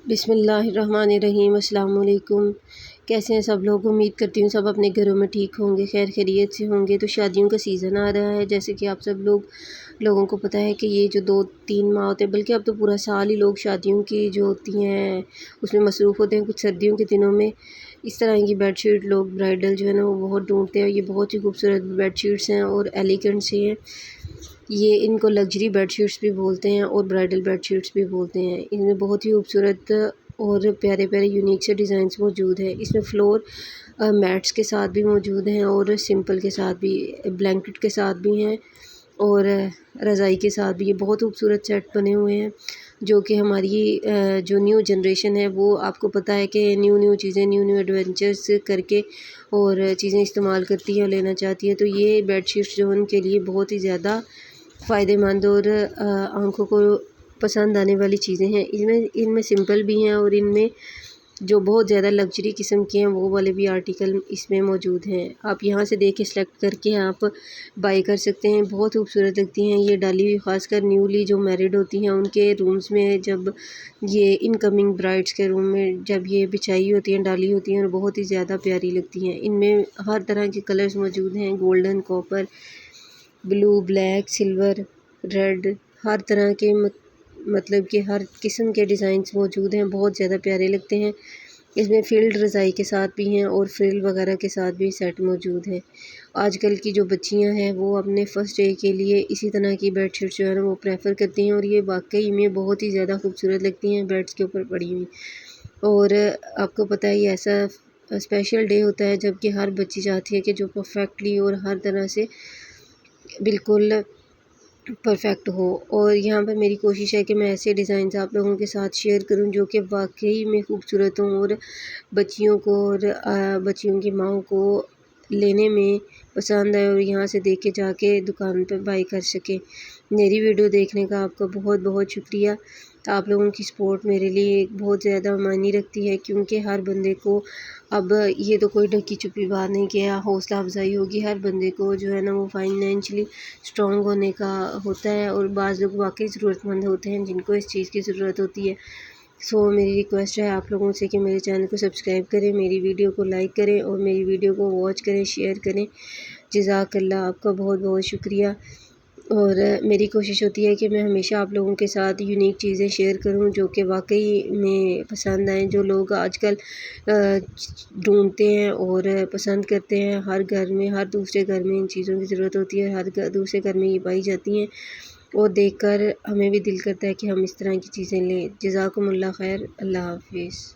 बिस्मिल्लाहिर्रहमानिर्रहीम। अस्सलाम वालेकुम। कैसे हैं सब लोग? उम्मीद करती हूँ सब अपने घरों में ठीक होंगे, खैर खैरियत से होंगे। तो शादियों का सीज़न आ रहा है, जैसे कि आप सब लोगों को पता है कि ये जो 2-3 माह होते हैं, बल्कि अब तो पूरा साल ही लोग शादियों की जो होती हैं उसमें मसरूफ़ होते हैं। कुछ सर्दियों के दिनों में इस तरह की बेडशीट लोग ब्राइडल जो है ना वो बहुत ढूंढते हैं। ये बहुत ही खूबसूरत बेडशीट्स हैं और एलिगेंट सी हैं। ये इनको लग्जरी बेडशीट्स भी बोलते हैं और ब्राइडल बेडशीट्स भी बोलते हैं। इनमें बहुत ही खूबसूरत और प्यारे प्यारे यूनिक से डिज़ाइंस मौजूद हैं। इसमें फ्लोर मैट्स के साथ भी मौजूद हैं और सिंपल के साथ भी, ब्लैंकेट के साथ भी हैं और रज़ाई के साथ भी। ये बहुत खूबसूरत सेट बने हुए हैं जो कि हमारी जो न्यू जनरेशन है वो आपको पता है कि न्यू चीज़ें, न्यू एडवेंचर्स करके और चीज़ें इस्तेमाल करती है और लेना चाहती है। तो ये बेडशीट्स जो उनके लिए बहुत ही ज़्यादा फ़ायदेमंद और आँखों को पसंद आने वाली चीज़ें हैं। इनमें सिंपल भी हैं और इनमें जो बहुत ज़्यादा लग्जरी किस्म के हैं वो वाले भी आर्टिकल इसमें मौजूद हैं। आप यहाँ से देख के सेलेक्ट करके आप बाय कर सकते हैं। बहुत खूबसूरत लगती हैं ये डाली हुई, ख़ासकर न्यूली जो मैरिड होती हैं उनके रूम्स में, जब ये इनकमिंग ब्राइड्स के रूम में जब ये बिछाई होती हैं, डाली होती हैं, और बहुत ही ज़्यादा प्यारी लगती हैं। इनमें हर तरह के कलर्स मौजूद हैं, golden, copper, blue, black, silver, red, हर तरह के मतलब कि हर किस्म के डिज़ाइंस मौजूद हैं। बहुत ज़्यादा प्यारे लगते हैं। इसमें फ़िल्ड रज़ाई के साथ भी हैं और फ्रिल वगैरह के साथ भी सेट मौजूद है। आजकल की जो बच्चियां हैं वो अपने फ़र्स्ट डे के लिए इसी तरह की बेडशीट जो है ना वो प्रेफर करती हैं और ये वाकई में बहुत ही ज़्यादा खूबसूरत लगती हैं बेड्स के ऊपर पड़ी हुई। और आपको पता है ये ऐसा स्पेशल डे होता है जबकि हर बच्ची चाहती है कि जो परफेक्टली और हर तरह से बिल्कुल परफेक्ट हो। और यहाँ पर मेरी कोशिश है कि मैं ऐसे डिज़ाइंस आप लोगों के साथ शेयर करूँ जो कि वाकई में खूबसूरत हों और बच्चियों को और बच्चियों की माँओं को लेने में पसंद आए और यहाँ से देख के जाके दुकान पर बाई कर सकें। मेरी वीडियो देखने का आपका बहुत बहुत शुक्रिया। आप लोगों की सपोर्ट मेरे लिए बहुत ज़्यादा मायने रखती है, क्योंकि हर बंदे को अब ये तो कोई ढकी छुपी बात नहीं कि हौसला अफजाई होगी। हर बंदे को जो है ना वो फाइनेंशियली स्ट्रॉन्ग होने का होता है और बाज़ लोग वाकई ज़रूरतमंद होते हैं जिनको इस चीज़ की ज़रूरत होती है। सो मेरी रिक्वेस्ट है आप लोगों से कि मेरे चैनल को सब्सक्राइब करें, मेरी वीडियो को लाइक करें और मेरी वीडियो को वॉच करें, शेयर करें। जज़ाकल्लाह, आपका बहुत बहुत शुक्रिया। और मेरी कोशिश होती है कि मैं हमेशा आप लोगों के साथ यूनिक चीज़ें शेयर करूं जो कि वाकई में पसंद आएँ, जो लोग आजकल ढूंढते हैं और पसंद करते हैं। हर घर में, हर दूसरे घर में इन चीज़ों की ज़रूरत होती है, हर दूसरे घर में ये पाई जाती हैं और देखकर हमें भी दिल करता है कि हम इस तरह की चीज़ें लें। जज़ाकुमुल्लाह खैर। अल्लाह हाफ़िज़।